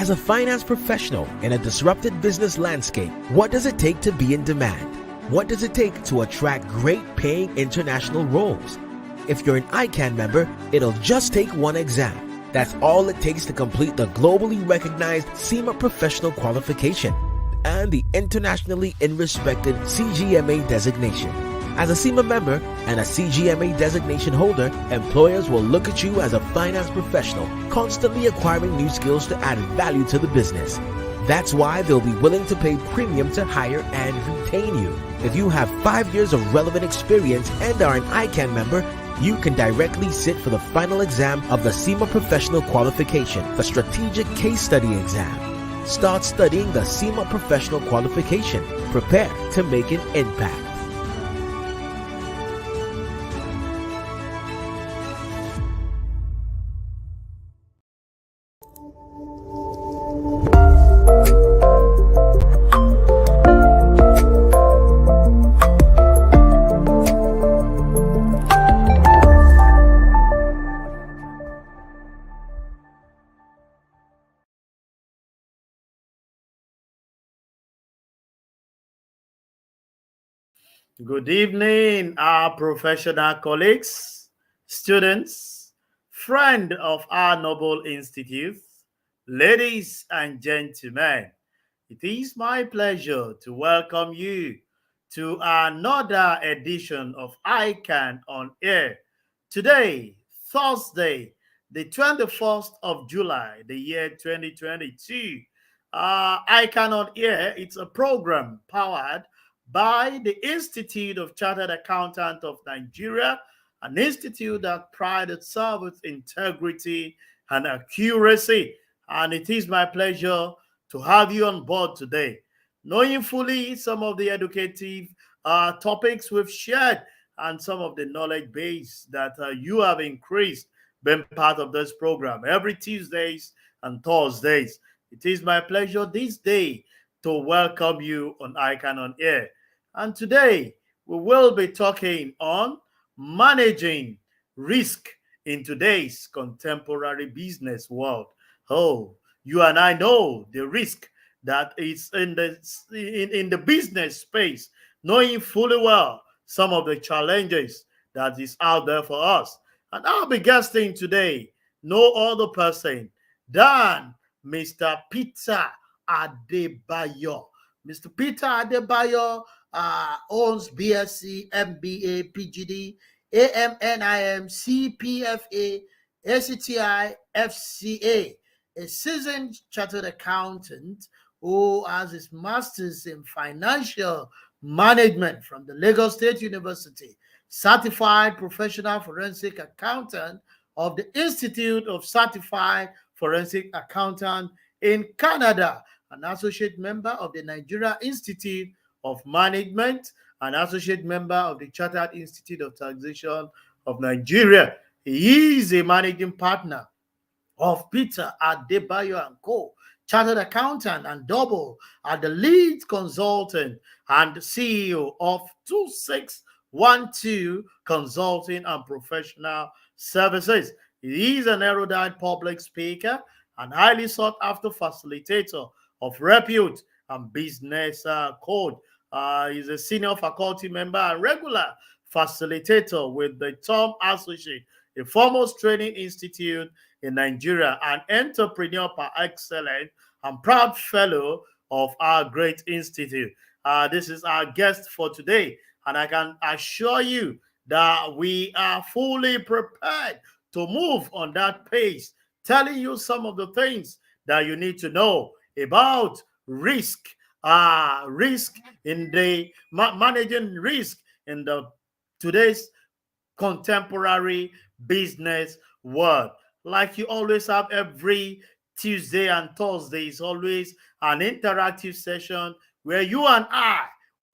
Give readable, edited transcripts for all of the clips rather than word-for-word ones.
As a finance professional in a disrupted business landscape, what does it take to be in demand? What does it take to attract great paying international roles? If you're an ICAN member, it'll just take one exam. That's all it takes to complete the globally recognized SEMA professional qualification and the internationally respected CGMA designation. As a SEMA member and a CGMA designation holder, employers will look at you as a finance professional, constantly acquiring new skills to add value to the business. That's why they'll be willing to pay premium to hire and retain you. If you have 5 years of relevant experience and are an ICAN member, you can directly sit for the final exam of the SEMA Professional Qualification, the Strategic Case Study exam. Start studying the SEMA Professional Qualification. Prepare to make an impact. Good evening, our professional colleagues, students, friend of our Noble Institute, ladies and gentlemen. It is my pleasure to welcome you to another edition of ICAN on Air. Today, Thursday, the 21st of July, the year 2022. ICAN on Air, it's a program powered by the Institute of Chartered Accountants of Nigeria, an institute that prides itself with integrity and accuracy. And it is my pleasure to have you on board today. Knowing fully some of the educative topics we've shared and some of the knowledge base that you have increased being part of this program every Tuesdays and Thursdays. It is my pleasure this day to welcome you on ICAN on Air. And today, we will be talking on managing risk in today's contemporary business world. Oh, you and I know the risk that is in the business space, knowing fully well some of the challenges that is out there for us. And I'll be guesting today no other person than Mr. Peter Adebayo. Mr. Peter Adebayo owns BSc, MBA, PGD, AMNIM, CPFA, ACTI, FCA, a seasoned chartered accountant who has his master's in financial management from the Lagos State University, certified professional forensic accountant of the Institute of Certified Forensic Accountant in Canada, an associate member of the Nigeria Institute of Management, an associate member of the Chartered Institute of Taxation of Nigeria. He is a managing partner of Peter Adebayo & Co., Chartered Accountant and double at the lead consultant and CEO of 2612 Consulting and Professional Services. He is an erudite public speaker and highly sought after facilitator of repute and business code. He's a senior faculty member and regular facilitator with the Tom Associate, a foremost training institute in Nigeria, an entrepreneur par excellence and proud fellow of our great institute. This is our guest for today, and I can assure you that we are fully prepared to move on that pace, telling you some of the things that you need to know about risk in the managing risk in the today's contemporary business world. Like you always have every Tuesday and Thursday is always an interactive session where you and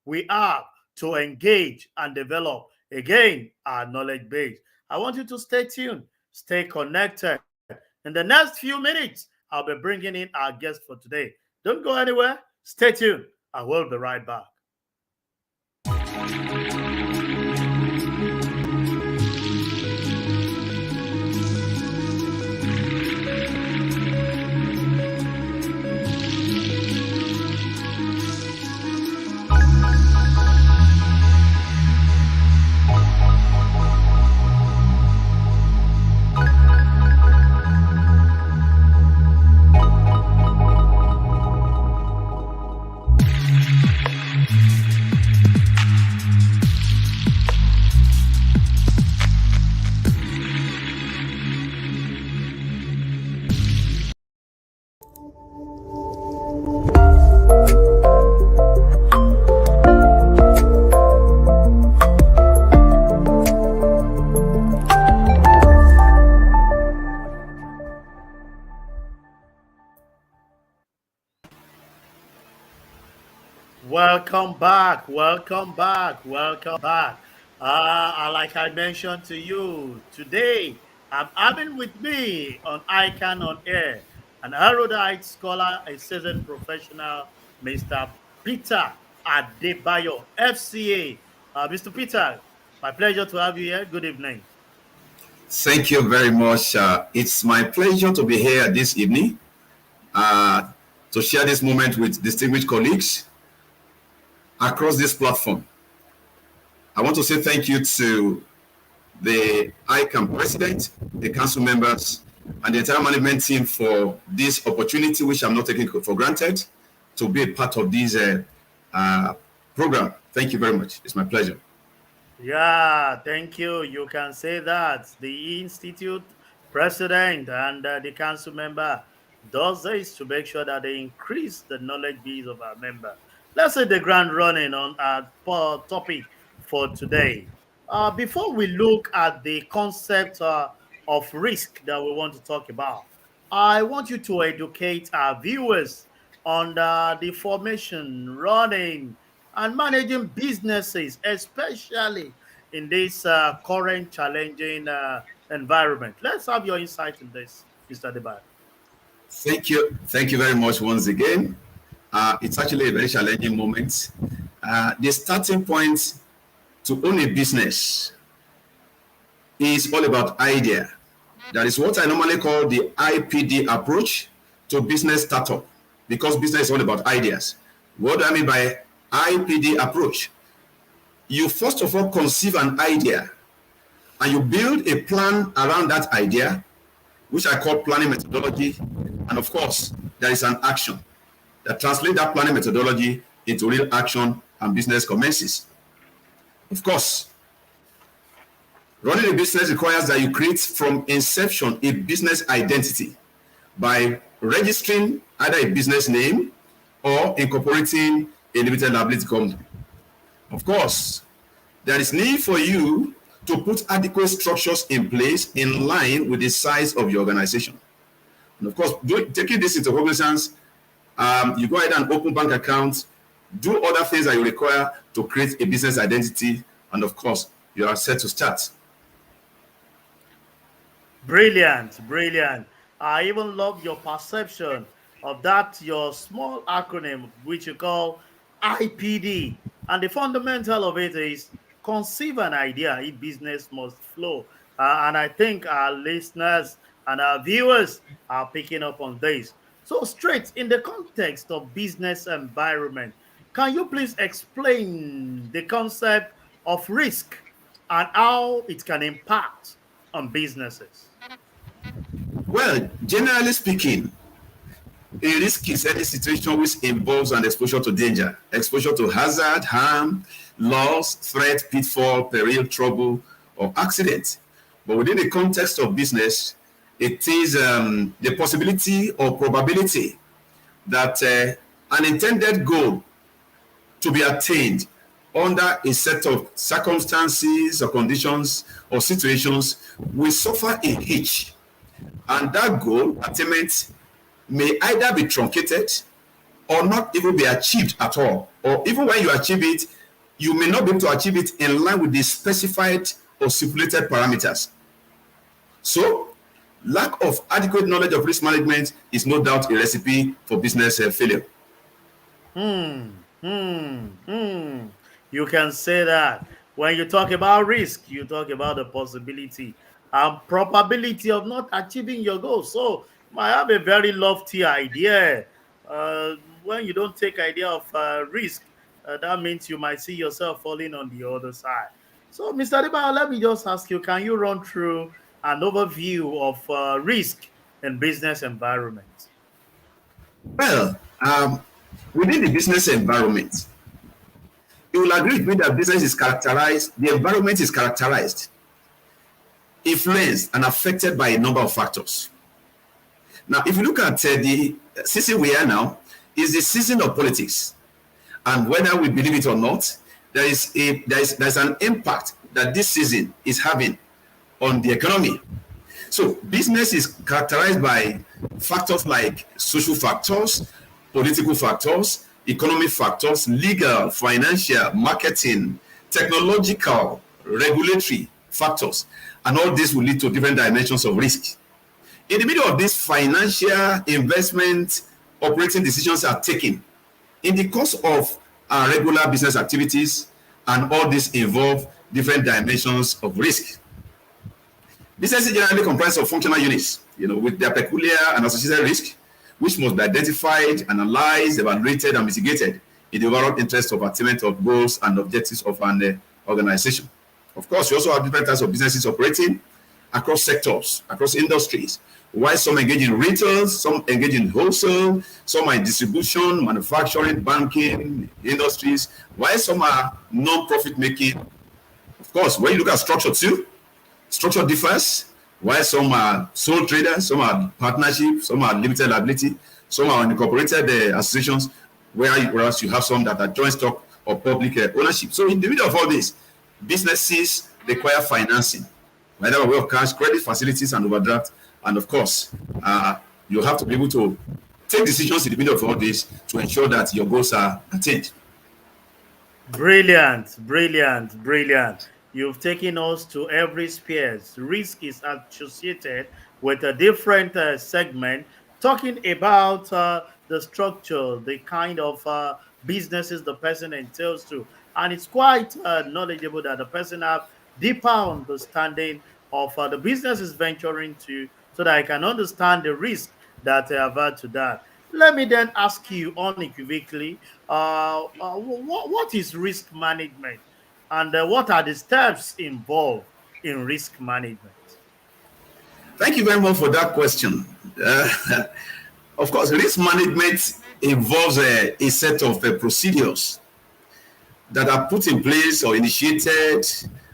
we have to engage and develop again our knowledge base. I want you to stay tuned, stay connected. In the next few minutes, I'll be bringing in our guest for today. Don't go anywhere. Stay tuned. I will be right back. Welcome back, welcome back, welcome back. Like I mentioned to you, today I'm having with me on ICAN on Air an erudite scholar, a seasoned professional, Mr. Peter Adebayo, FCA. Mr. Peter, my pleasure to have you here. Good evening. Thank you very much. It's my pleasure to be here this evening uh, to share this moment with distinguished colleagues across this platform. I want to say thank you to the ICAN president, the council members, and the entire management team for this opportunity, which I'm not taking for granted, to be a part of this program. Thank you very much. It's my pleasure. Yeah, thank you. You can say that the institute president and the council member does this to make sure that they increase the knowledge base of our member. Let's say the ground running on our topic for today. Before we look at the concept of risk that we want to talk about, I want you to educate our viewers on the formation, running, and managing businesses, especially in this current challenging environment. Let's have your insight in this, Mr. Debad. Thank you. Thank you very much once again. It's actually a very challenging moment. The starting point to own a business is all about idea. That is what I normally call the IPD approach to business startup, because business is all about ideas. What do I mean by IPD approach? You first of all conceive an idea and you build a plan around that idea, which I call planning methodology. And of course, there is an action that translates that planning methodology into real action and business commences. Of course, running a business requires that you create from inception a business identity by registering either a business name or incorporating a limited liability company. Of course, there is need for you to put adequate structures in place in line with the size of your organization. And of course, taking this into cognizance, you go ahead and open bank accounts, do other things that you require to create a business identity, and of course, you are set to start. Brilliant, brilliant. I even love your perception of that, your small acronym, which you call IPD. And the fundamental of it is conceive an idea, if business must flow. And I think our listeners and our viewers are picking up on this. So, straight in the context of business environment, can you please explain the concept of risk and how it can impact on businesses? Well, generally speaking, a risk is any situation which involves an exposure to danger, exposure to hazard, harm, loss, threat, pitfall, peril, trouble, or accident. But within the context of business, it is the possibility or probability that an intended goal to be attained under a set of circumstances or conditions or situations will suffer a hitch. And that goal attainment may either be truncated or not even be achieved at all. Or even when you achieve it, you may not be able to achieve it in line with the specified or stipulated parameters. So, lack of adequate knowledge of risk management is no doubt a recipe for business failure. You can say that. When you talk about risk, you talk about the possibility and probability of not achieving your goal. So, you might have a very lofty idea. When you don't take idea of risk, that means you might see yourself falling on the other side. So, Mr. Deba, let me just ask you, can you run through an overview of risk in business environment? Well, within the business environment, you will agree with me that business is characterized, the environment is characterized, influenced, and affected by a number of factors. Now, if you look at the since we are now, is the season of politics. And whether we believe it or not, there's an impact that this season is having on the economy. So business is characterized by factors like social factors, political factors, economic factors, legal, financial, marketing, technological, regulatory factors. And all this will lead to different dimensions of risk. In the middle of this, financial investment operating decisions are taken in the course of our regular business activities, and all this involve different dimensions of risk. Businesses generally comprise of functional units, with their peculiar and associated risk, which must be identified, analyzed, evaluated, and mitigated in the overall interest of attainment of goals and objectives of an organization. Of course, we also have different types of businesses operating across sectors, across industries. While some engage in retail, some engage in wholesale, some are in distribution, manufacturing, banking, industries, while some are non-profit making. Of course, when you look at structure too, structure differs. While some are sole traders, some are partnership, some are limited liability, some are incorporated associations, whereas you have some that are joint stock or public ownership. So in the middle of all this, businesses require financing, whether by way of cash, credit facilities, and overdraft. And of course, you have to be able to take decisions in the middle of all this to ensure that your goals are attained. Brilliant, brilliant, brilliant. You've taken us to every sphere. Risk is associated with a different segment, talking about the structure, the kind of businesses the person entails to. And it's quite knowledgeable that the person have deeper understanding of the business is venturing to, so that I can understand the risk that they have had to that. Let me then ask you unequivocally, what is risk management, and what are the steps involved in risk management? Thank you very much for that question. Of course, risk management involves a set of procedures that are put in place or initiated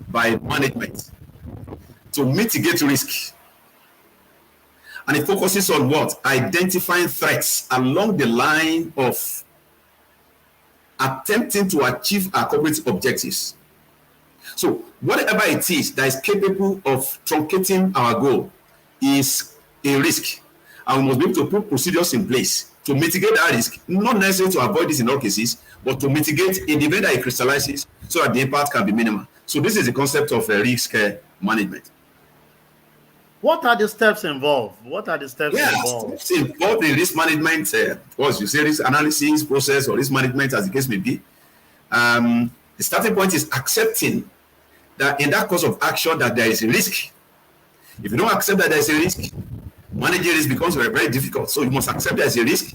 by management to mitigate risk. And it focuses on what? Identifying threats along the line of attempting to achieve our corporate objectives. So whatever it is that is capable of truncating our goal is a risk. And we must be able to put procedures in place to mitigate that risk, not necessarily to avoid this in all cases, but to mitigate in the event that it crystallizes so that the impact can be minimal. So this is the concept of risk management. What are the steps involved? What are the steps involved? Steps involved in risk management. Of course, you say risk analysis process or risk management, as the case may be. The starting point is accepting that in that course of action that there is a risk. If you don't accept that there is a risk, managing risk becomes very, very difficult. So you must accept there is a risk.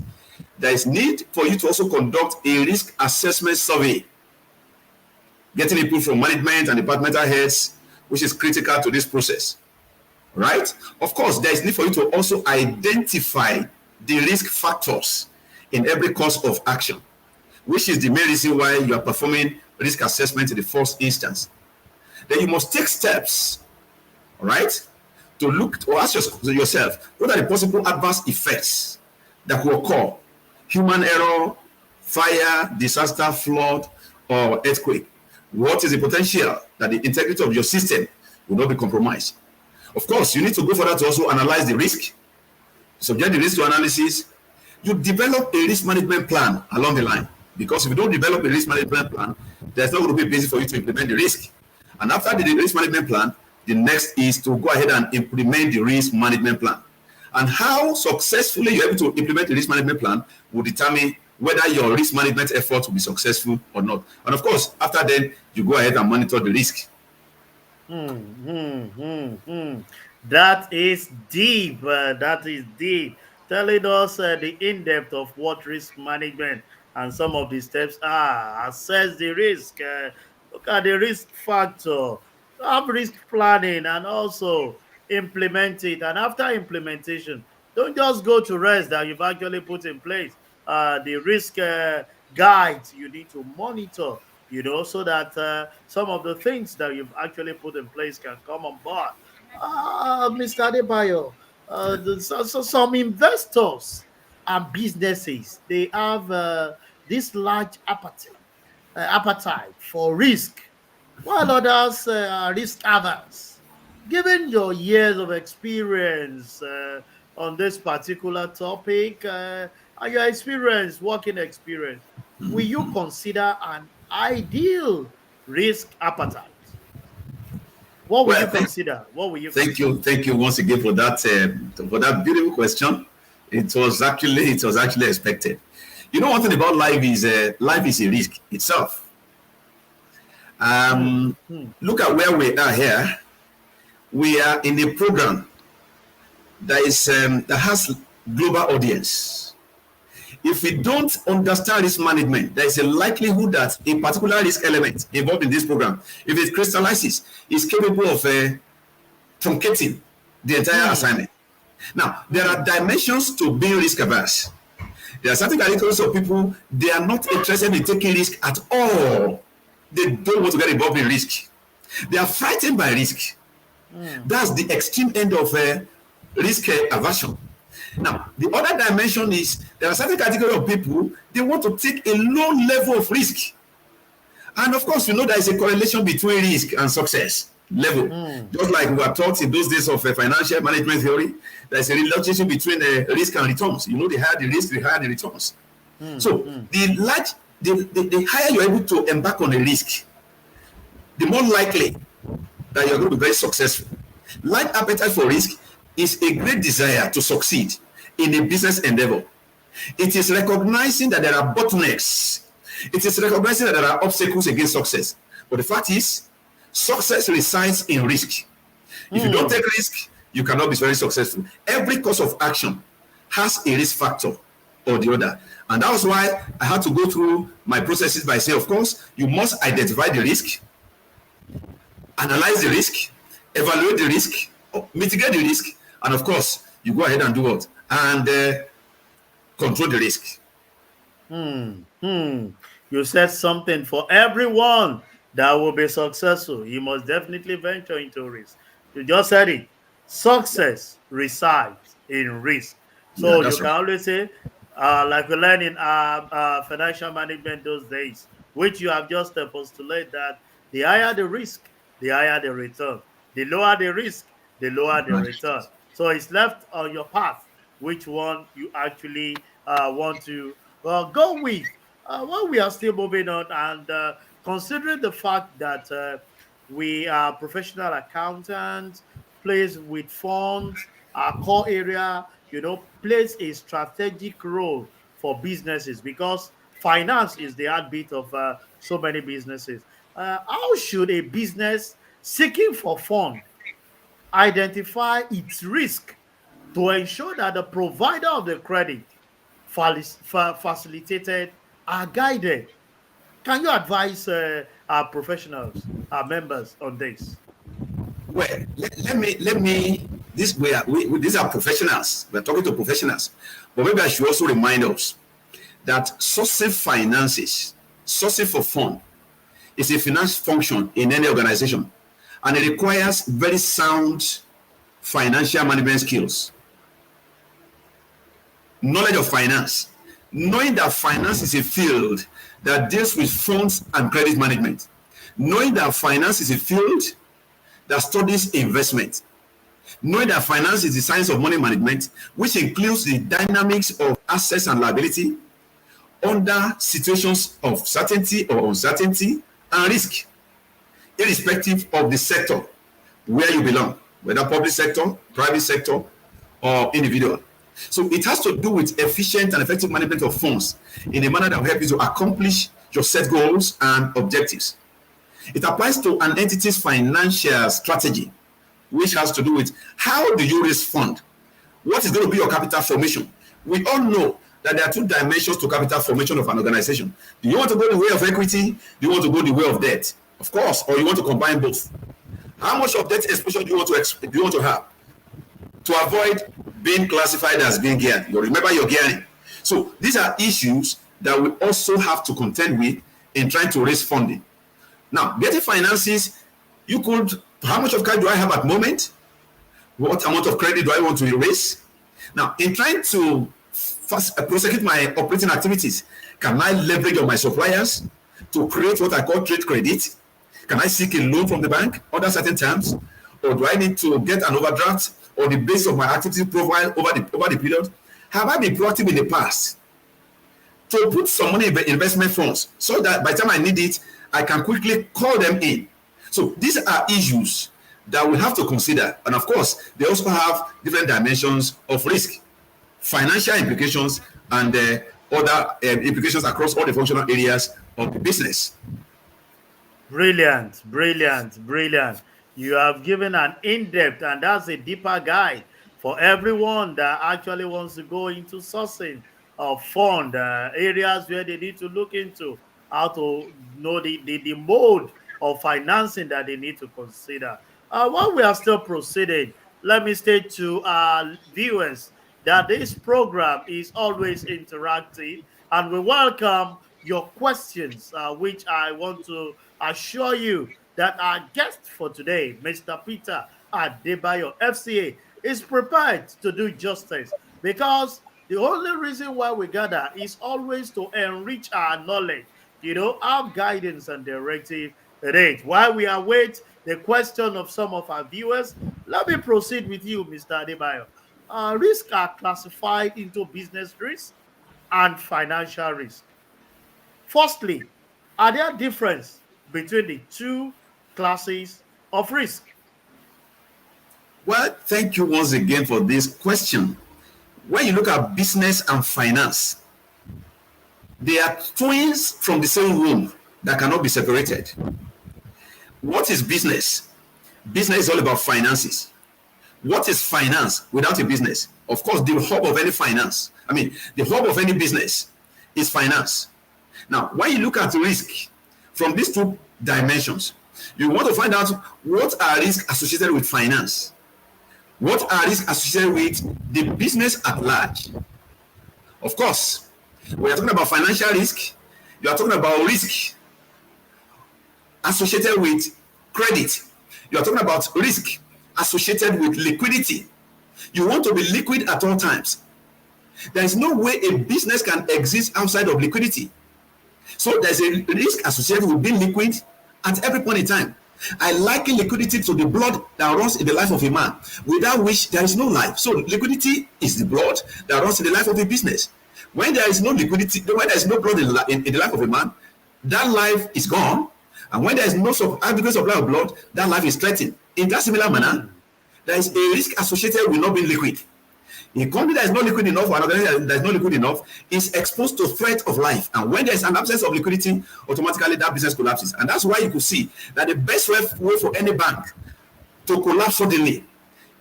There is need for you to also conduct a risk assessment survey, getting input from management and departmental heads, which is critical to this process. Right? Of course, there is need for you to also identify the risk factors in every course of action, which is the main reason why you are performing risk assessment in the first instance. Then you must take steps, right, to look or ask yourself, what are the possible adverse effects that could occur? Human error, fire, disaster, flood, or earthquake. What is the potential that the integrity of your system will not be compromised? Of course, you need to go further to also analyze the risk, subject the risk to analysis. You develop a risk management plan along the line, because if you don't develop a risk management plan, there's not going to be a basis for you to implement the risk. And after the risk management plan, the next is to go ahead and implement the risk management plan. And how successfully you're able to implement the risk management plan will determine whether your risk management effort will be successful or not. And of course, after then, you go ahead and monitor the risk. That is deep. That is deep. Telling us the in-depth of what risk management and some of the steps are. Assess the risk. Look at the risk factor. Have risk planning and also implement it. And after implementation, don't just go to rest that you've actually put in place. The risk guides you need to monitor, so that some of the things that you've actually put in place can come on board. Mr. Adebayo, some investors and businesses, they have this large appetite for risk, while others are risk averse. Given your years of experience on this particular topic and your experience, working experience, will you consider an ideal risk appetite? What will Well, you consider? What will you thank consider? thank you once again for that beautiful question. It was actually expected. You know, one thing about life is a risk itself. Look at where we are here. We are in a program that has global audience. If we don't understand risk management, there is a likelihood that a particular risk element involved in this program, if it crystallizes, is capable of truncating the entire assignment. Now, there are dimensions to being risk averse. There are certain categories of people, they are not interested in taking risk at all. They don't want to get involved in risk. They are frightened by risk. That's the extreme end of risk aversion. Now, the other dimension is there are certain category of people, they want to take a low level of risk. And of course, you know there is a correlation between risk and success level. Just like we were taught in those days of financial management theory, there is a relationship between risk and returns. You know, the higher the risk, the higher the returns. So the higher you're able to embark on a risk, the more likely that you're going to be very successful. Light appetite for risk is a great desire to succeed in a business endeavor. It is recognizing that there are bottlenecks. It is recognizing that there are obstacles against success. But the fact is, success resides in risk. If you don't take risk, you cannot be very successful. Every course of action has a risk factor or the other. And that was why I had to go through my processes by saying, of course, you must identify the risk, analyze the risk, evaluate the risk, mitigate the risk, and of course, you go ahead and do what? And control the risk. You said something for everyone that will be successful. You must definitely venture into risk. You just said it. Success resides in risk. So you can always say, like we learned in financial management those days, which you have just postulated that the higher the risk, the higher the return. The lower the risk, the lower the return. So it's left on your path which one you actually want to go with. While we are still moving on and considering the fact that we are professional accountants, plays with funds, our core area, plays a strategic role for businesses because finance is the heartbeat of so many businesses. How should a business seeking for fund identify its risk to ensure that the provider of the credit facilitated are guided? Can you advise our professionals, our members on this? Well, let me. These are professionals. We're talking to professionals, but maybe I should also remind us that sourcing for fund, is a finance function in any organization, and it requires very sound financial management skills, knowledge of finance, knowing that finance is a field that deals with funds and credit management, knowing that finance is a field that studies investment, knowing that finance is the science of money management, which includes the dynamics of assets and liability under situations of certainty or uncertainty and risk, irrespective of the sector where you belong, whether public sector, private sector, or individual. So it has to do with efficient and effective management of funds in a manner that will help you to accomplish your set goals and objectives. It applies to an entity's financial strategy, which has to do with how do you raise fund? What is going to be your capital formation? We all know that there are two dimensions to capital formation of an organization. Do you want to go the way of equity? Do you want to go the way of debt? Of course, or you want to combine both. How much of debt exposure do you want to have to avoid being classified as being geared? You remember your gearing. So these are issues that we also have to contend with in trying to raise funding. Now, getting finances, how much of cash do I have at the moment? What amount of credit do I want to raise? Now, in trying to prosecute my operating activities? Can I leverage on my suppliers to create what I call trade credit? Can I seek a loan from the bank under certain terms? Or do I need to get an overdraft on the basis of my activity profile over the period? Have I been proactive in the past to put some money in investment funds so that by the time I need it, I can quickly call them in? So these are issues that we have to consider. And of course, they also have different dimensions of risk, financial implications, and other implications across all the functional areas of the business. Brilliant, brilliant, brilliant. You have given an in-depth and that's a deeper guide for everyone that actually wants to go into sourcing of fund areas where they need to look into how to know the mode of financing that they need to consider. While we are still proceeding, let me state to our viewers that this program is always interactive and we welcome your questions, which I want to assure you that our guest for today, Mr. Peter Adebayo, FCA, is prepared to do justice because the only reason why we gather is always to enrich our knowledge, our guidance and directive rate. While we await the question of some of our viewers, let me proceed with you, Mr. Adebayo. Risks are classified into business risk and financial risk. Firstly, are there difference between the two classes of risk? Well, thank you once again for this question. When you look at business and finance, they are twins from the same womb that cannot be separated. What is business? Business is all about finances. What is finance without a business? Of course, the hub of any finance, the hub of any business is finance. Now, when you look at risk from these two dimensions, you want to find out what are risks associated with finance, what are risks associated with the business at large. Of course, when you're talking about financial risk, you are talking about risk associated with credit. You are talking about risk associated with liquidity. You want to be liquid at all times. There is no way a business can exist outside of liquidity. So there's a risk associated with being liquid at every point in time. I liken liquidity to the blood that runs in the life of a man, without which there is no life. So liquidity is the blood that runs in the life of a business. When there is no liquidity, when there is no blood in the life of a man, that life is gone. And when there is no adequate supply of blood, that life is threatened. In that similar manner, there is a risk associated with not being liquid. A company that is not liquid enough, or an organization that is not liquid enough, is exposed to threat of life. And when there is an absence of liquidity, automatically that business collapses. And that's why you could see that the best way for any bank to collapse suddenly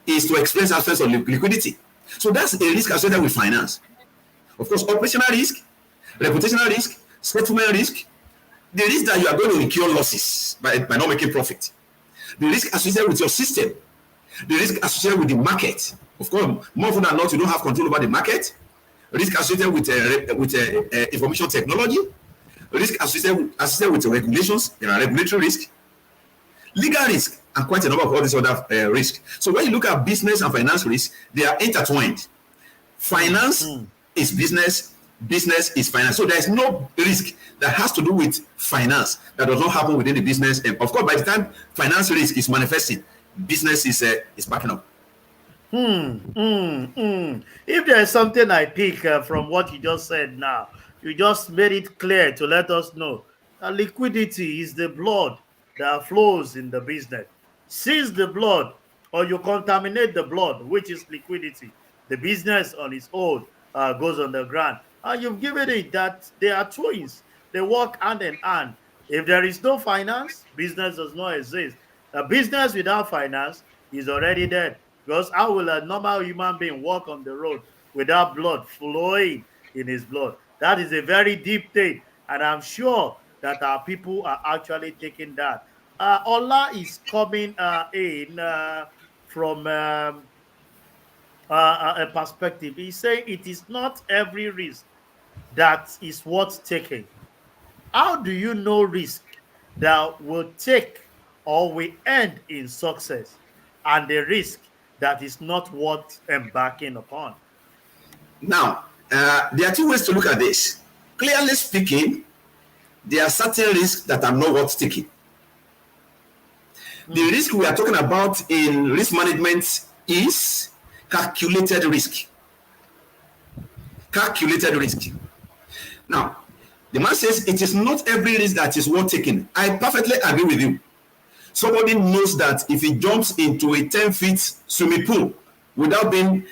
is to experience absence of liquidity. So that's a risk associated with finance. Of course, operational risk, reputational risk, settlement risk, the risk that you are going to incur losses by not making profit, the risk associated with your system, the risk associated with the market. Of course, more often than not, you don't have control over the market. Risk associated with information technology, risk associated with regulations, regulatory risk, legal risk, and quite a number of all these other risks. So when you look at business and finance risk, they are intertwined. Finance is business, business is finance. So there is no risk that has to do with finance that does not happen within the business. And of course, by the time finance risk is manifesting, business is backing up. If there is something I pick from what you just said now, you just made it clear to let us know that liquidity is the blood that flows in the business. Seize the blood or you contaminate the blood, which is liquidity. The business on its own goes on the ground. And you've given it that they are twins. They work hand in hand. If there is no finance, business does not exist. A business without finance is already dead. Because how will a normal human being walk on the road without blood flowing in his blood? That is a very deep thing. And I'm sure that our people are actually taking that. Ola is coming in from a perspective. He's saying it is not every risk that is worth taking. How do you know risk that will take or will end in success and the risk that is not worth embarking upon? Now, There are two ways to look at this. Clearly speaking, there are certain risks that are not worth taking. The risk we are talking about in risk management is calculated risk. Calculated risk. Now, the man says it is not every risk that is worth taking. I perfectly agree with you. Somebody knows that if he jumps into a 10-feet swimming pool without being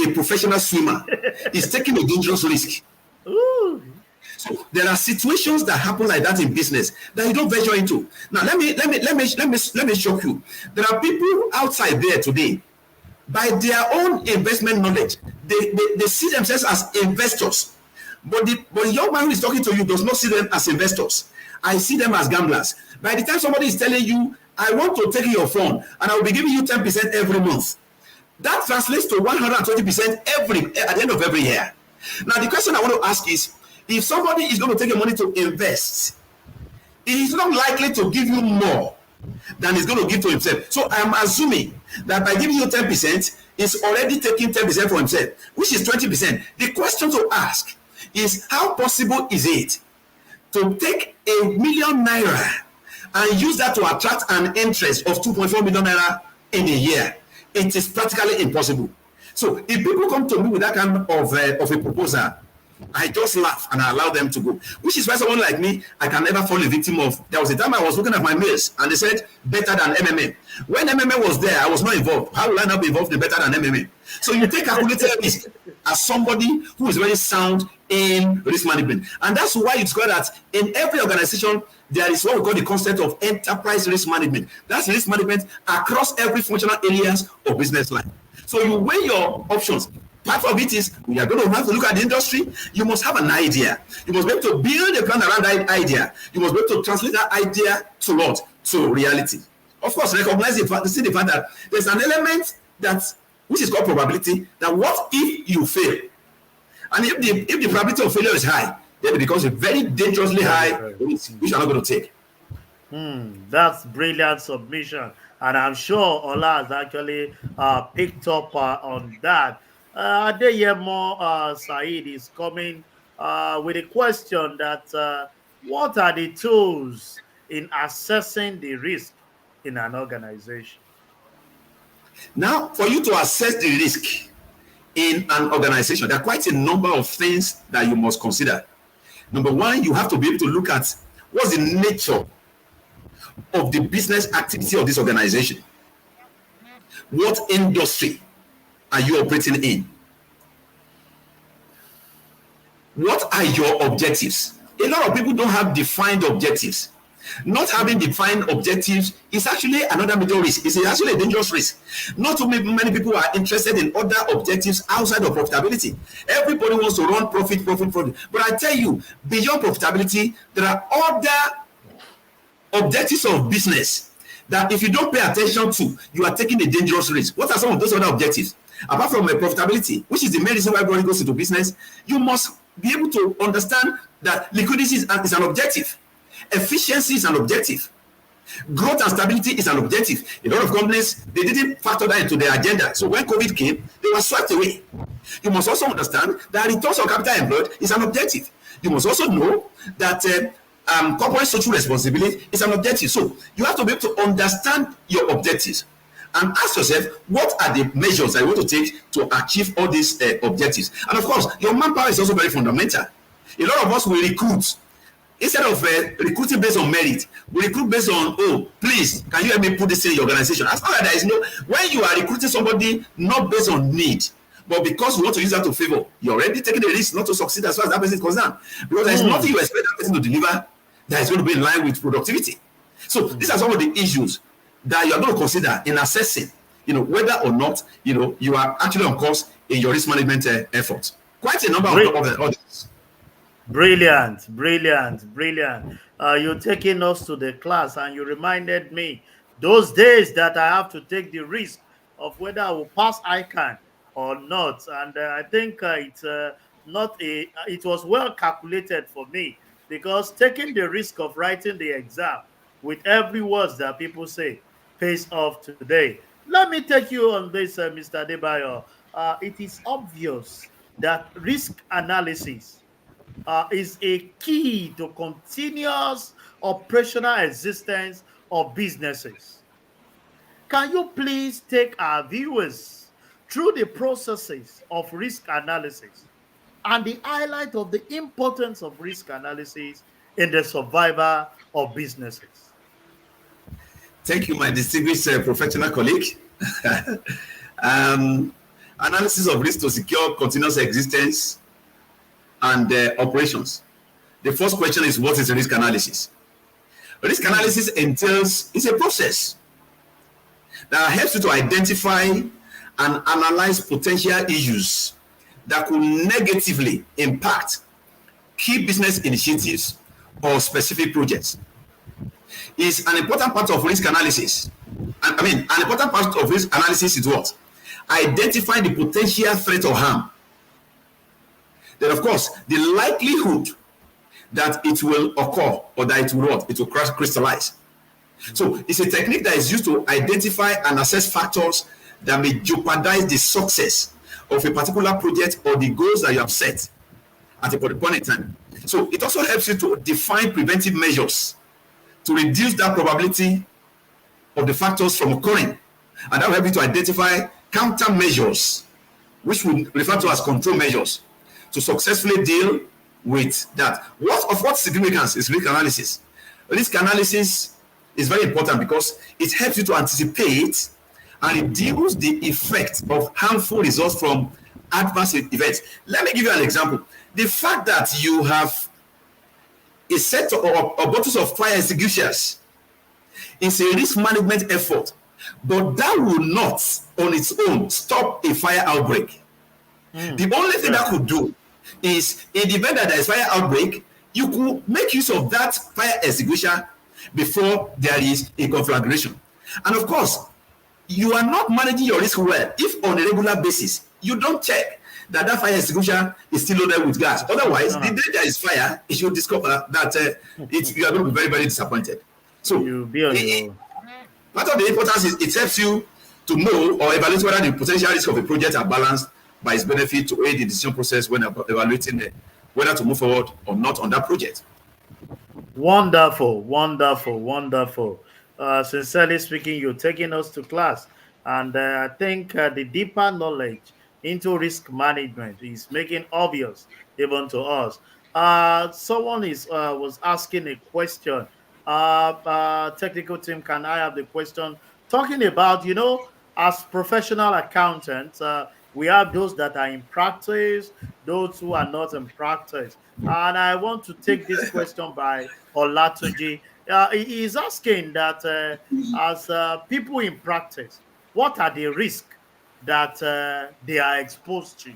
a professional swimmer, he's taking a dangerous risk. Ooh. So there are situations that happen like that in business that you don't venture into. Now let me shock you. There are people outside there today, by their own investment knowledge, they see themselves as investors. But the young man who is talking to you does not see them as investors. I see them as gamblers. By the time somebody is telling you, I want to take your phone and I will be giving you 10% every month, that translates to 120% at the end of every year. Now the question I want to ask is, if somebody is going to take your money to invest, he is not likely to give you more than he's going to give to himself. So I'm assuming that by giving you 10%, he's already taking 10% for himself, which is 20%. The question to ask is, how possible is it to take ₦1 million and use that to attract an interest of 2.4 million naira in a year? It is practically impossible. So if people come to me with that kind of a proposal, I just laugh and I allow them to go. Which is why someone like me, I can never fall a victim of. There was a time I was looking at my mails and they said better than MMA. When MMA was there, I was not involved. How will I not be involved in better than MMA? So you take calculated risk as somebody who is very sound in risk management. And that's why it's called that in every organization, there is what we call the concept of enterprise risk management. That's risk management across every functional areas of business line. So you weigh your options. Part of it is we are going to have to look at the industry. You must have an idea. You must be able to build a plan around that idea. You must be able to translate that idea to what? To reality. Of course, recognize the fact, see the fact that there's an element that which is called probability. That what if you fail? And if the probability of failure is high, then it becomes a very dangerously high risk, which you're not going to take. That's brilliant submission, and I'm sure Ola has actually picked up on that. Adeyemo Said is coming with a question that what are the tools in assessing the risk in an organization? Now, for you to assess the risk in an organization, there are quite a number of things that you must consider. Number one, you have to be able to look at what's the nature of the business activity of this organization. What industry are you operating in? What are your objectives? A lot of people don't have defined objectives. Not having defined objectives is actually another major risk. It's actually a dangerous risk. Not too many people are interested in other objectives outside of profitability. Everybody wants to run profit. But I tell you, beyond profitability, there are other objectives of business that if you don't pay attention to, you are taking a dangerous risk. What are some of those other objectives? Apart from profitability, which is the main reason why everybody goes into business, you must be able to understand that liquidity is an objective. Efficiency is an objective. Growth and stability is an objective. A lot of companies, they didn't factor that into their agenda. So when COVID came, they were swept away. You must also understand that returns on capital employed is an objective. You must also know that corporate social responsibility is an objective. So you have to be able to understand your objectives and ask yourself, what are the measures that you want to take to achieve all these objectives? And of course, your manpower is also very fundamental. A lot of us will recruit. Instead of recruiting based on merit, we recruit based on, oh, please, can you help me put this in your organization? As long as there is no, when you are recruiting somebody not based on need, but because you want to use that to favor, you're already taking the risk not to succeed as far as that person is concerned. Because there is nothing you expect that person to deliver that is going to be in line with productivity. So these are some of the issues that you are going to consider in assessing, whether or not, you are actually on course in your risk management efforts. Quite a number of others. Brilliant. You're taking us to the class, and you reminded me those days that I have to take the risk of whether I will pass ICAN or not. And I think it's not a. It was well calculated for me, because taking the risk of writing the exam with every word that people say pays off today. Let me take you on this, Mr. Debayo. It is obvious that risk analysis is a key to continuous operational existence of businesses. Can you please take our viewers through the processes of risk analysis and the highlight of the importance of risk analysis in the survival of businesses? Thank you, my distinguished professional colleague. Analysis of risk to secure continuous existence and operations. The first question is, what is risk analysis? Risk analysis entails, it's a process that helps you to identify and analyze potential issues that could negatively impact key business initiatives or specific projects. Is an important part of risk analysis. An important part of risk analysis is what? Identifying the potential threat or harm. Then, of course, the likelihood that it will occur or that it will what? It will crystallize. So it's a technique that is used to identify and assess factors that may jeopardize the success of a particular project or the goals that you have set at a point in time. So it also helps you to define preventive measures to reduce that probability of the factors from occurring. And that will help you to identify countermeasures, which we refer to as control measures, to successfully deal with that. What significance is risk analysis? Risk analysis is very important because it helps you to anticipate and reduce the effect of harmful results from adverse events. Let me give you an example. The fact that you have a set of bottles of fire extinguishers is a risk management effort, but that will not on its own stop a fire outbreak. The only thing that could do is, in the event that there is fire outbreak, you could make use of that fire extinguisher before there is a conflagration. And of course, you are not managing your risk well if on a regular basis you don't check that fire extinguisher is still loaded with gas. Otherwise, the day there is fire, you should discover that you are going to be very, very disappointed. So, part of the importance is it helps you to know or evaluate whether the potential risk of a project are balanced by its benefit to aid the decision process when evaluating whether to move forward or not on that project. Wonderful, wonderful, wonderful. Sincerely speaking, you're taking us to class. And I think the deeper knowledge into risk management is making obvious even to us. Someone was asking a question. Technical team, can I have the question? Talking about, as professional accountants, we have those that are in practice, those who are not in practice. And I want to take this question by Olatunji. He is asking that as people in practice, what are the risks that they are exposed to?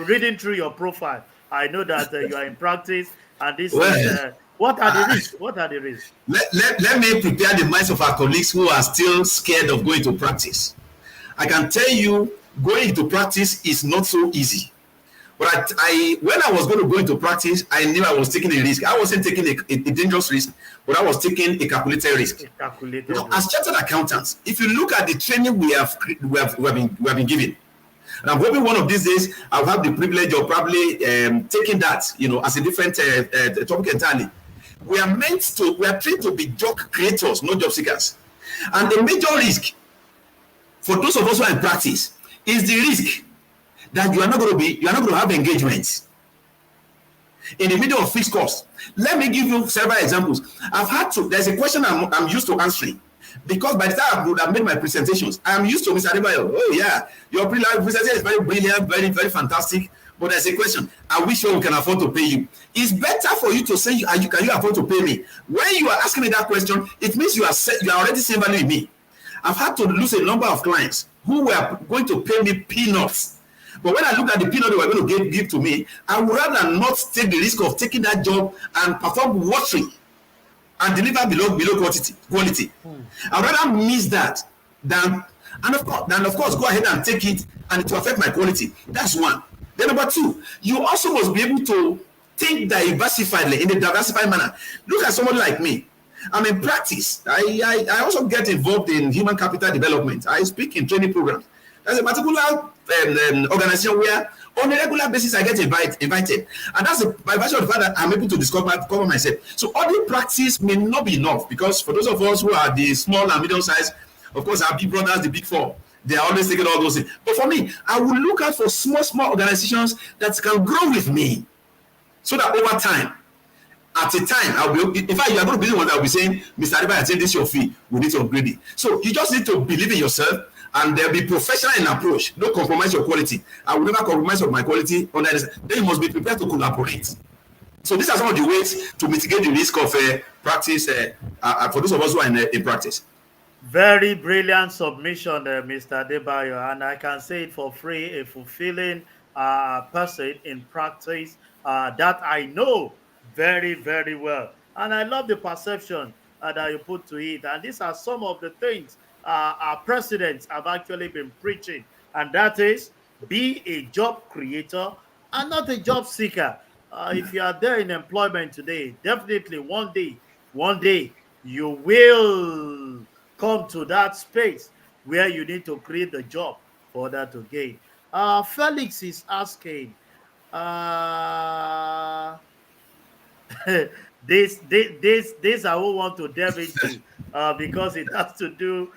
Reading through your profile, I know that you are in practice, and this is what are the risks? What are the risks? Let me prepare the minds of our colleagues who are still scared of going to practice. I can tell you, going into practice is not so easy. But when I was going to go into practice, I knew I was taking a risk. I wasn't taking a dangerous risk, but I was taking a calculated risk. As chartered accountants, if you look at the training we have been given, and I'm hoping one of these days I'll have the privilege of probably taking that, as a different topic entirely. We are trained to be job creators, not job seekers. And the major risk for those of us who are in practice is the risk that you are not going to have engagements in the middle of fixed costs. Let me give you several examples. There's a question I'm used to answering, because by the time I would have made my presentations, I'm used to Mr. Adebayo. Oh yeah, your presentation is very brilliant, very, very fantastic. But there's a question. I wish we can afford to pay you. It's better for you to say, can you afford to pay me? When you are asking me that question, it means you are already seeing value in me. I've had to lose a number of clients who were going to pay me peanuts. But when I look at the peanut they were going to give to me, I would rather not take the risk of taking that job and perform washing and deliver below quality. I'd rather miss that than of course go ahead and take it and it will affect my quality. That's one. Then number two, you also must be able to think diversifiedly, in a diversified manner. Look at somebody like me. I'm in practice. I also get involved in human capital development. I speak in training programs. There's a particular organization where on a regular basis I get invited, and that's by virtue of the fact that I'm able to cover myself. So audio practice may not be enough, because for those of us who are the small and medium size, of course our big brothers, the big four, they are always taking all those things. But for me, I will look out for small organizations that can grow with me, so that over time, at a time, I'll be, in fact, you are going to be the one that will be saying, Mr. Adiba, I think this is your fee, we need to upgrade it. So you just need to believe in yourself, and there'll be professional in approach. Don't compromise your quality. I will never compromise on my quality on that. Then you must be prepared to collaborate. So these are some of the ways to mitigate the risk of practice for those of us who are in practice. Very brilliant submission, Mr. Debayo, and I can say it for free, a fulfilling person in practice that I know very, very well. And I love the perception that you put to it. And these are some of the things our presidents have actually been preaching, and that is be a job creator and not a job seeker. If you are there in employment today, definitely one day, you will come to that space where you need to create the job for that to gain. Felix is asking, this I won't want to delve into because it has to do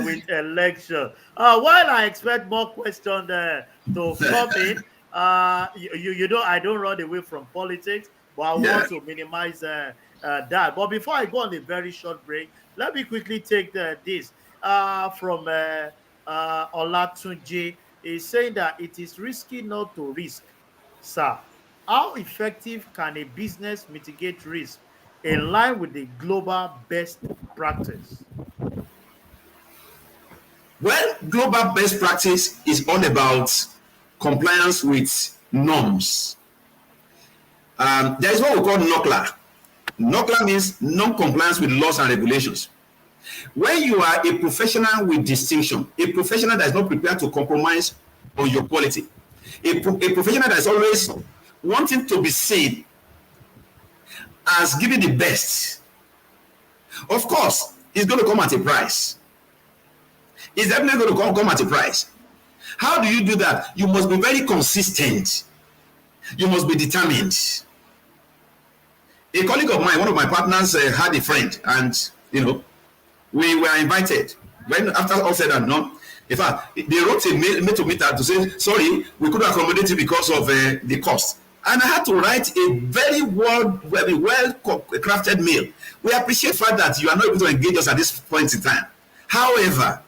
with election. While I expect more questions to come in, you know, I don't run away from politics, but I want to minimize that. But before I go on a very short break, let me quickly take this from Olatunji. Is saying that it is risky not to risk, sir. How effective can a business mitigate risk in line with the global best practice? Well, global best practice is all about compliance with norms. There is what we call NOCLA. NOCLA means non-compliance with laws and regulations. When you are a professional with distinction, a professional that is not prepared to compromise on your quality, a professional that is always wanting to be seen as giving the best, of course, it's going to come at a price. It's definitely going to come at a price. How do you do that? You must be very consistent. You must be determined. A colleague of mine, one of my partners, had a friend, and we were invited. When after all said and done, in fact, they wrote a mail to me to say, sorry, we couldn't accommodate you because of the cost. And I had to write a very well crafted mail. We appreciate the fact that you are not able to engage us at this point in time. However,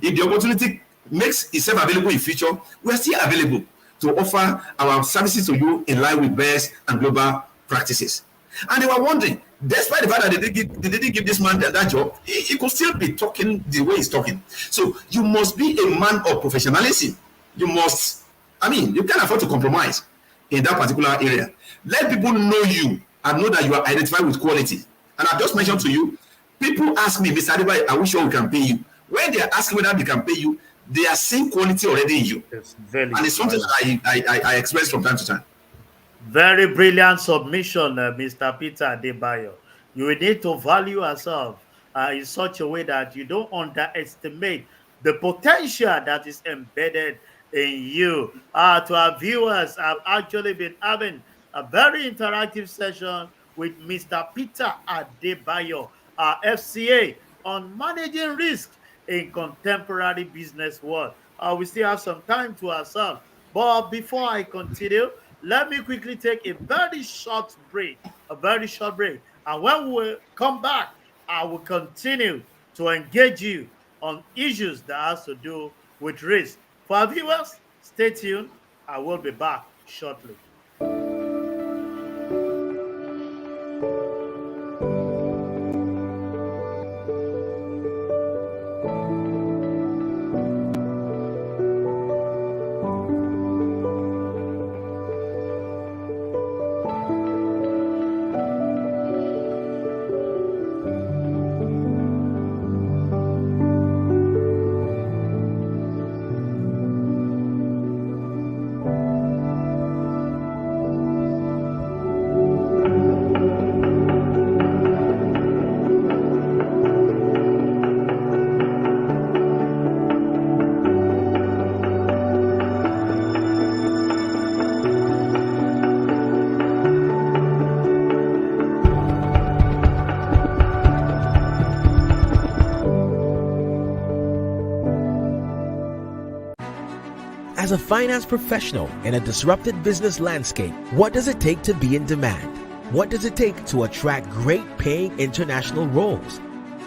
if the opportunity makes itself available in future, we are still available to offer our services to you in line with best and global practices. And they were wondering, despite the fact that they didn't give this man that job, he could still be talking the way he's talking. So you must be a man of professionalism. You can't afford to compromise in that particular area. Let people know you and know that you are identified with quality. And I've just mentioned to you, people ask me, Mr. Adiba, are we sure we can pay you? When they are asking whether they can pay you, they are seeing quality already in you. And it's something that I express from time to time. Very brilliant submission, Mr. Peter Adebayo. You will need to value yourself in such a way that you don't underestimate the potential that is embedded in you. To our viewers, I've actually been having a very interactive session with Mr. Peter Adebayo, FCA, on managing risk in contemporary business world. We still have some time to ourselves. But before I continue, let me quickly take a very short break. And when we come back, I will continue to engage you on issues that has to do with risk. For our viewers, stay tuned. I will be back shortly. As a finance professional in a disrupted business landscape, what does it take to be in demand? What does it take to attract great paying international roles?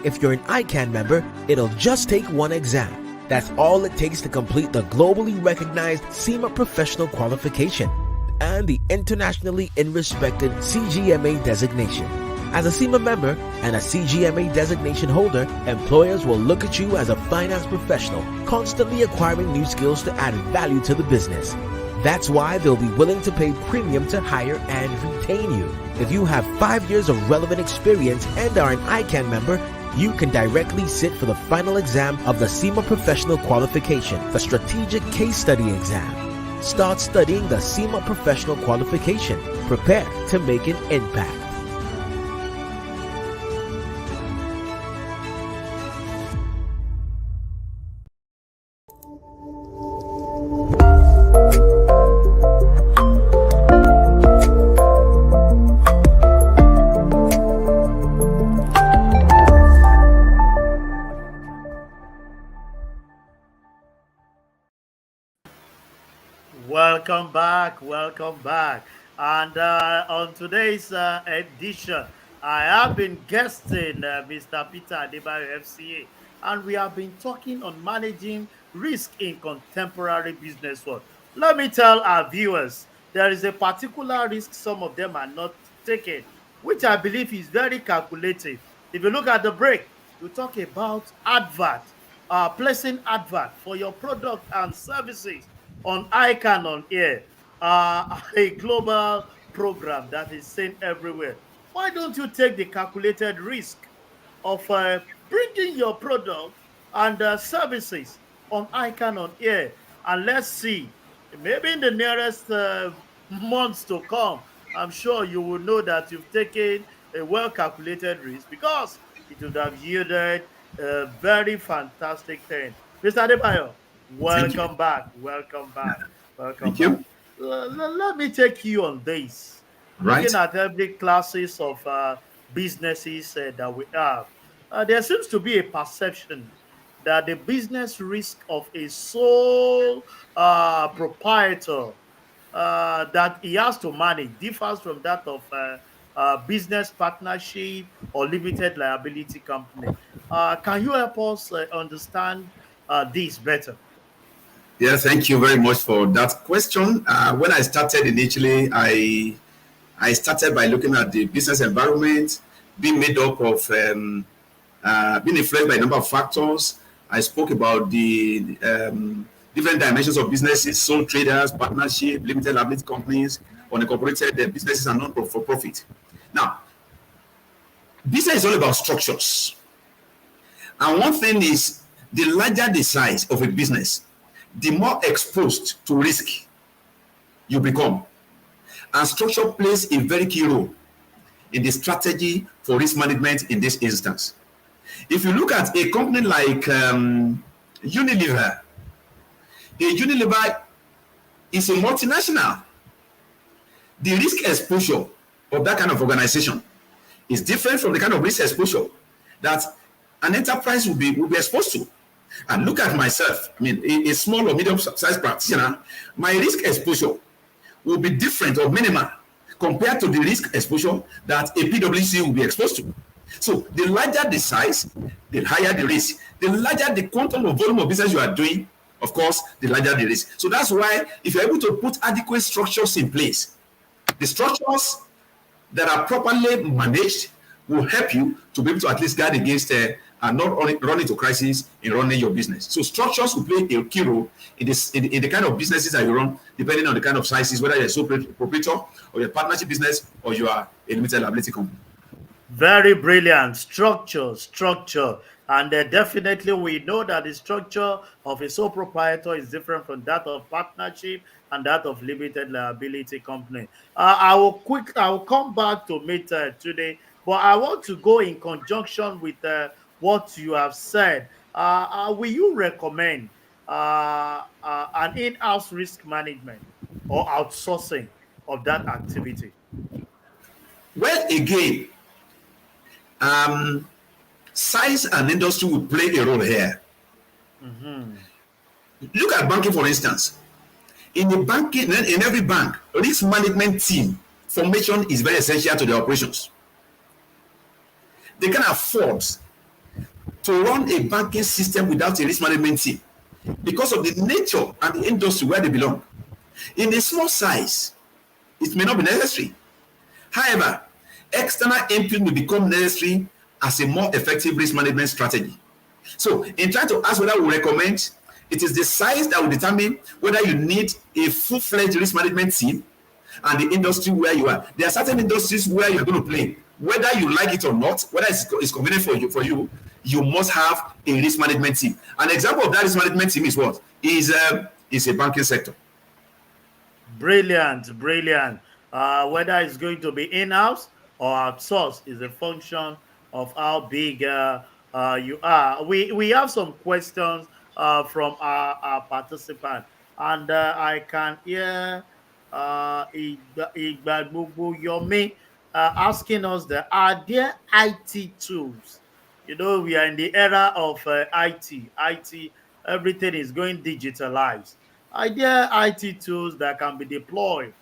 If you're an ICAN member, it'll just take one exam. That's all it takes to complete the globally recognized SEMA professional qualification and the internationally respected CGMA designation. As a SEMA member and a CGMA designation holder, employers will look at you as a finance professional, constantly acquiring new skills to add value to the business. That's why they'll be willing to pay premium to hire and retain you. If you have 5 years of relevant experience and are an ICAN member, you can directly sit for the final exam of the SEMA Professional Qualification, the Strategic Case Study Exam. Start studying the SEMA Professional Qualification. Prepare to make an impact. Welcome back. And on today's edition, I have been guesting Mr. Peter Adebayo, FCA, and we have been talking on managing risk in contemporary business world. Let me tell our viewers, there is a particular risk some of them are not taking, which I believe is very calculative. If you look at the break, we talk about advert, placing advert for your product and services on ICAN on Air, a global program that is seen everywhere. Why don't you take the calculated risk of bringing your product and services on ICAN on Air? And let's see, maybe in the nearest months to come, I'm sure you will know that you've taken a well-calculated risk because it would have yielded a very fantastic thing. Mr. Adebayo, welcome back. Welcome back. Welcome Thank back. you. Let me take you on this. Right. Looking at every classes of businesses that we have, there seems to be a perception that the business risk of a sole proprietor that he has to manage differs from that of business partnership or limited liability company. Can you help us understand this better? Yeah, thank you very much for that question. When I started initially, I started by looking at the business environment being made up of being influenced by a number of factors. I spoke about the different dimensions of businesses: sole traders, partnership, limited liability companies, unincorporated businesses, and non-for-profit. Now, business is all about structures, and one thing is the larger the size of a business, the more exposed to risk you become. And structure plays a very key role in the strategy for risk management in this instance. If you look at a company like Unilever, Unilever is a multinational. The risk exposure of that kind of organization is different from the kind of risk exposure that an enterprise will be exposed to. And look at myself, I mean, a small or medium-sized practitioner, my risk exposure will be different or minimal compared to the risk exposure that a PwC will be exposed to. So the larger the size, the higher the risk. The larger the quantum of volume of business you are doing, of course, the larger the risk. So that's why if you're able to put adequate structures in place, the structures that are properly managed will help you to be able to at least guard against and not run into crisis in running your business. So structures will play a key role in the kind of businesses that you run, depending on the kind of sizes, whether you're a sole proprietor or you're a partnership business or you are a limited liability company. Very brilliant. Structure. And definitely we know that the structure of a sole proprietor is different from that of partnership and that of limited liability company. I will come back to meet today, but I want to go in conjunction with what you have said. Will you recommend an in-house risk management or outsourcing of that activity? Well, again, size and industry will play a role here. Mm-hmm. Look at banking, for instance. In the banking, in every bank, risk management team formation is very essential to the operations. They can afford to run a banking system without a risk management team because of the nature and the industry where they belong. In a small size, it may not be necessary. However, external input will become necessary as a more effective risk management strategy. So, in trying to ask whether we recommend, it is the size that will determine whether you need a full-fledged risk management team and the industry where you are. There are certain industries where you're going to play. Whether you like it or not, whether it's convenient for you, you must have a risk management team. An example of that risk management team is what? Is a banking sector. Brilliant. Whether it's going to be in-house or outsourced is a function of how big you are. We have some questions from our participant, and I can hear Igbagbogbo Yomi asking us, are there IT tools? You know, we are in the era of IT. Everything is going digitalized. Are there IT tools that can be deployed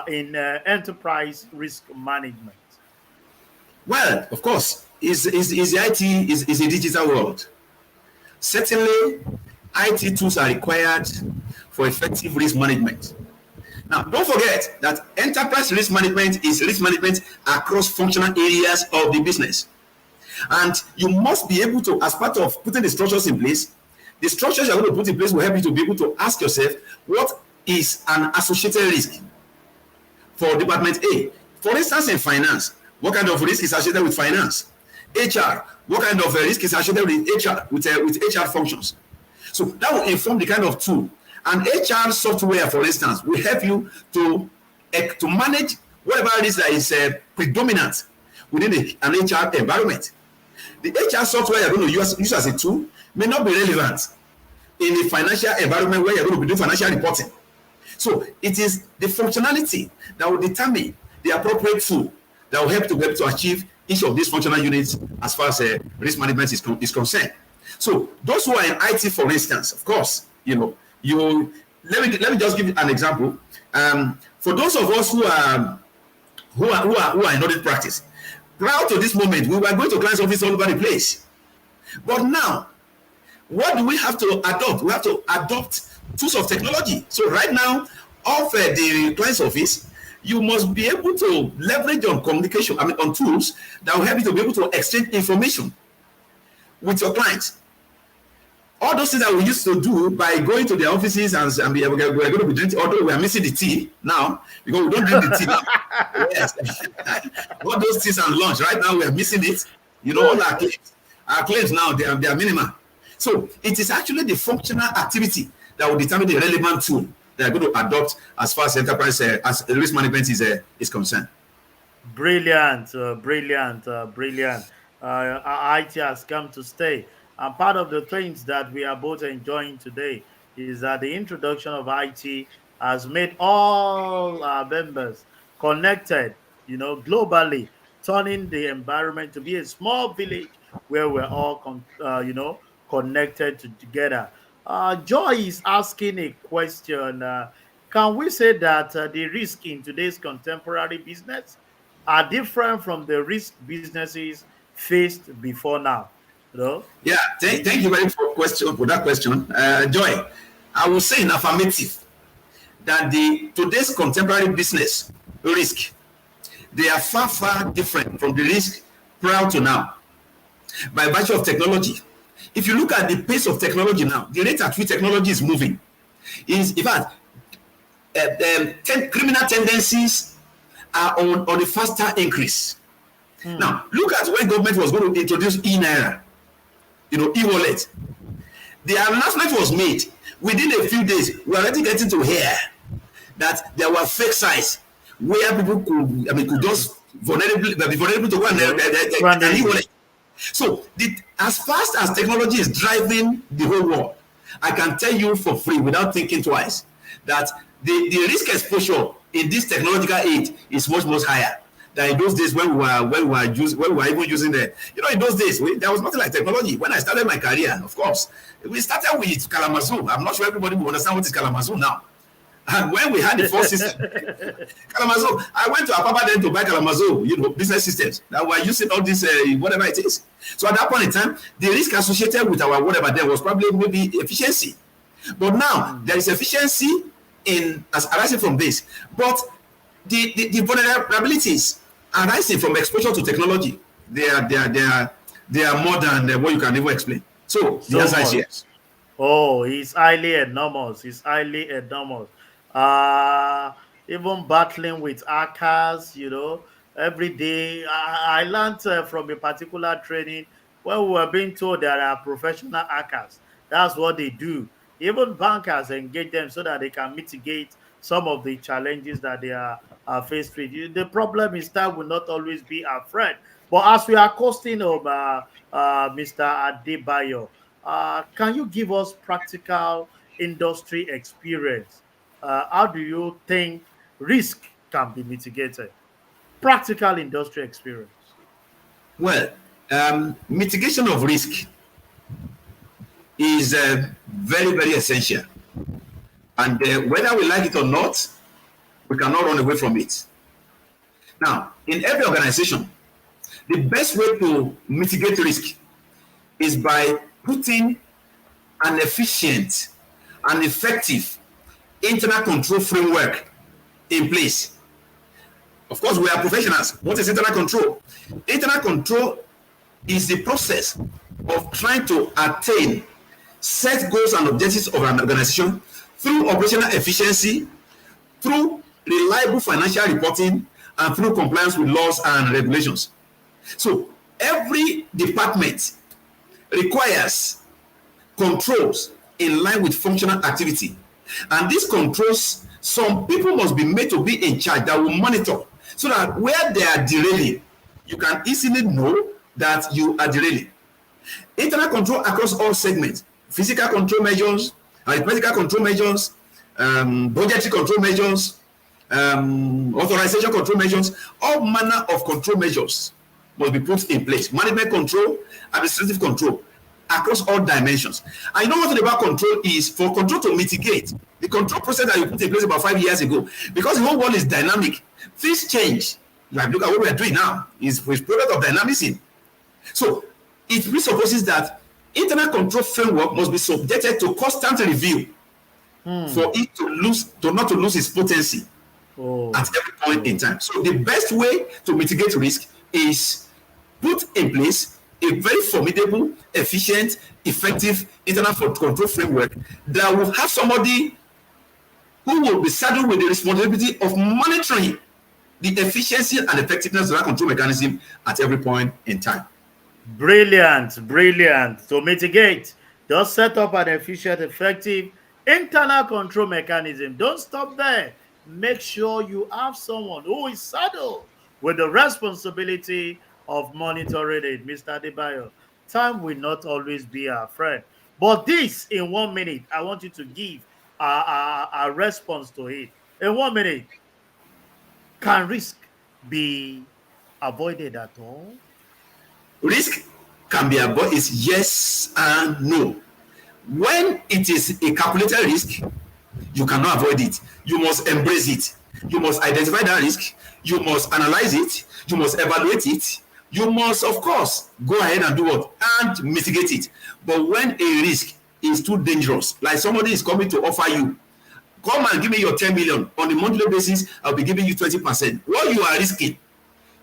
in enterprise risk management? Well, of course, is IT is a digital world. Certainly, IT tools are required for effective risk management. Now, don't forget that enterprise risk management is risk management across functional areas of the business. And you must be able to, as part of putting the structures in place, the structures you're going to put in place will help you to be able to ask yourself, what is an associated risk for Department A? For instance, in finance, what kind of risk is associated with finance? HR, what kind of risk is associated with HR, with HR functions? So that will inform the kind of tool. And HR software, for instance, will help you to manage whatever risk that is predominant within an HR environment. The HR software you're going to use as a tool may not be relevant in a financial environment where you're going to be doing financial reporting. So it is the functionality that will determine the appropriate tool that will help to achieve each of these functional units as far as risk management is concerned. So those who are in IT, for instance, of course, let me just give you an example. For those of us who are in audit practice, prior to this moment, we were going to client's office all over the place. But now, what do we have to adopt? We have to adopt tools of technology. So right now, of the client's office, you must be able to leverage on communication, on tools that will help you to be able to exchange information with your clients. All those things that we used to do by going to their offices and we're going to be drinking, although we are missing the tea now, because we don't drink the tea now. Yes. All those teas and lunch, right now we are missing it. All our claims now, they are minimal. So it is actually the functional activity that will determine the relevant tool they are going to adopt as far as enterprise as risk management is concerned. Brilliant. IT has come to stay. And part of the things that we are both enjoying today is that the introduction of IT has made all our members connected, globally, turning the environment to be a small village where we're all, connected together. Joy is asking a question. Can we say that the risk in today's contemporary business are different from the risk businesses faced before now? Yeah, thank you very much for that question. Joy, I will say in affirmative that today's contemporary business risk, they are far different from the risk prior to now by virtue of technology. If you look at the pace of technology now, the rate at which technology is moving is, in fact, criminal tendencies are on a faster increase. Now, look at when government was going to introduce e-naira, e-wallet. The announcement was made. Within a few days, we are already getting to hear that there were fake sites where people could just be vulnerable to one an e-wallet. So, as fast as technology is driving the whole world, I can tell you for free, without thinking twice, that the risk exposure in this technological age is much higher than in those days when we were even using the. In those days there was nothing like technology. When I started my career, of course, we started with Kalamazoo. I'm not sure everybody will understand what is Kalamazoo now. And when we had the first system, Kalamazoo, I went to Apapa then to buy Kalamazoo, business systems that were using all this, whatever it is. So at that point in time, the risk associated with our whatever there was probably maybe efficiency. But now there is efficiency as arising from this. But the vulnerabilities arising from exposure to technology, they are more than what you can even explain. So the answer is yes. Oh, it's highly enormous. It's highly enormous. Even battling with hackers, every day. I learned from a particular training where we were being told there are professional hackers. That's what they do. Even bankers engage them so that they can mitigate some of the challenges that they are faced with. The problem is that will not always be our friend. But as we are costing over Mr. Adebayo, can you give us practical industry experience? How do you think risk can be mitigated? Practical industry experience. Well, mitigation of risk is very, very essential. And whether we like it or not, we cannot run away from it. Now, in every organization, the best way to mitigate risk is by putting an efficient and effective internal control framework in place. Of course, we are professionals. What is internal control? Internal control is the process of trying to attain set goals and objectives of an organization through operational efficiency, through reliable financial reporting, and through compliance with laws and regulations. So every department requires controls in line with functional activity. And these controls, some people must be made to be in charge that will monitor, so that where they are derailing, you can easily know that you are derailing. Internal control across all segments: physical control measures, arithmetical control measures, budgetary control measures, authorization control measures, all manner of control measures must be put in place. Management control, administrative control, across all dimensions. And you know what about control is? For control to mitigate, the control process that you put in place about 5 years ago, because the whole world is dynamic, things change. Like, look at what we are doing now, is product of dynamism. So it presupposes that internal control framework must be subjected to constant review for it to not lose its potency at every point in time. So the best way to mitigate risk is put in place a very formidable, efficient, effective internal control framework that will have somebody who will be saddled with the responsibility of monitoring the efficiency and effectiveness of that control mechanism at every point in time. Brilliant, brilliant. To mitigate, just set up an efficient, effective internal control mechanism. Don't stop there. Make sure you have someone who is saddled with the responsibility of monitoring it. Mr. Adebayo, time will not always be our friend. But this, in 1 minute, I want you to give a response to it. In 1 minute, can risk be avoided at all? Risk can be avoided is yes and no. When it is a calculated risk, you cannot avoid it. You must embrace it. You must identify that risk. You must analyze it. You must evaluate it. You must, of course, go ahead and do what? And mitigate it. But when a risk is too dangerous, like somebody is coming to offer you, come and give me your 10 million. On a monthly basis, I'll be giving you 20%. What you are risking,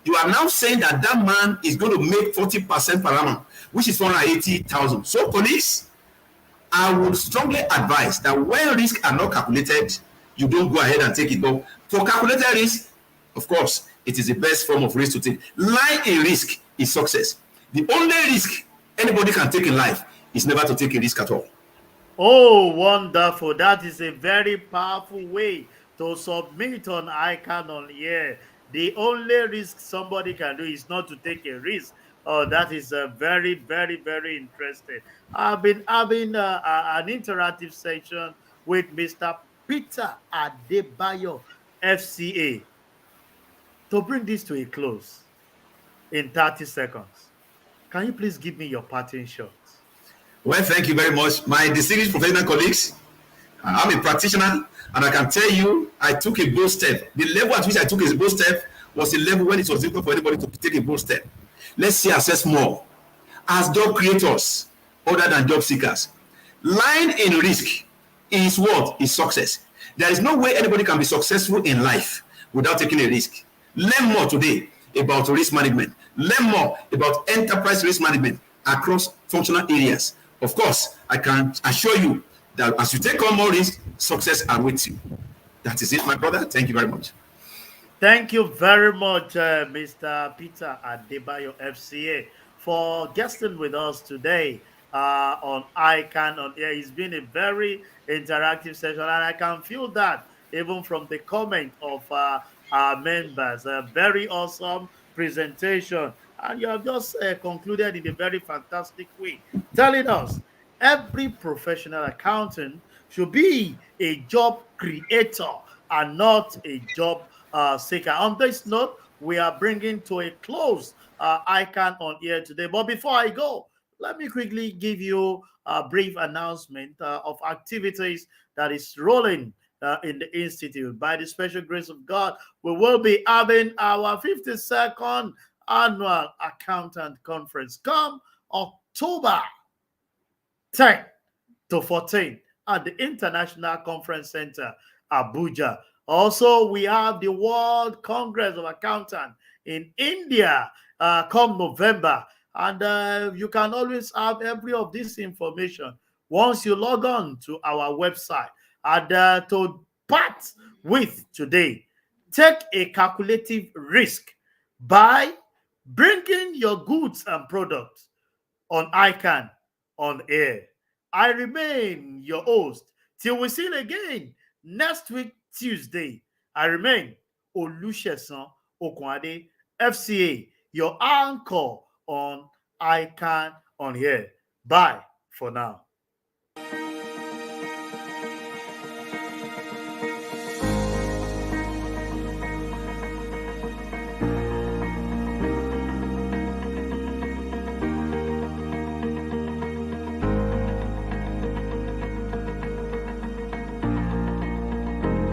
you are now saying that that man is going to make 40% per annum, which is 480,000. So, police, I would strongly advise that when risks are not calculated, you don't go ahead and take it. But for calculated risk, of course, it is the best form of risk to take. Lying in risk is success. The only risk anybody can take in life is never to take a risk at all. Oh, wonderful. That is a very powerful way to submit on ICAN on air. The only risk somebody can do is not to take a risk. Oh, that is very, very, very interesting. I've been having an interactive session with Mr. Peter Adebayo, FCA. To bring this to a close in 30 seconds, can you please give me your parting shots? Well, thank you very much. My distinguished professional colleagues, I'm a practitioner, and I can tell you, I took a bold step. The level at which I took a bold step was a level when it was difficult for anybody to take a bold step. Let's see ourselves more as job creators other than job seekers. Lying in risk is what? Is success. There is no way anybody can be successful in life without taking a risk. Learn more today about risk management. Learn more about enterprise risk management across functional areas. Of course, I can assure you that as you take on more risk, success awaits you. That is it, my brother. Thank you very much. Thank you very much, Mr. Peter Adebayo, FCA, for guesting with us today on ICAN on Air. It's been a very interactive session, and I can feel that even from the comment of our members. A very awesome presentation, and you have just concluded in a very fantastic way, telling us every professional accountant should be a job creator and not a job seeker. On this note, we are bringing to a close ICAN on Air today. But before I go, let me quickly give you a brief announcement of activities that is rolling in the Institute. By the special grace of God, we will be having our 52nd annual accountant conference come October 10 to 14 at the International Conference Center, Abuja. Also, we have the World Congress of Accountants in India come November. And you can always have every of this information once you log on to our website. And to part with today, take a calculative risk by bringing your goods and products on ICAN on air. I remain your host till we see you again next week, Tuesday. I remain Olusesan Okunade, FCA, your anchor on ICAN on air. Bye for now.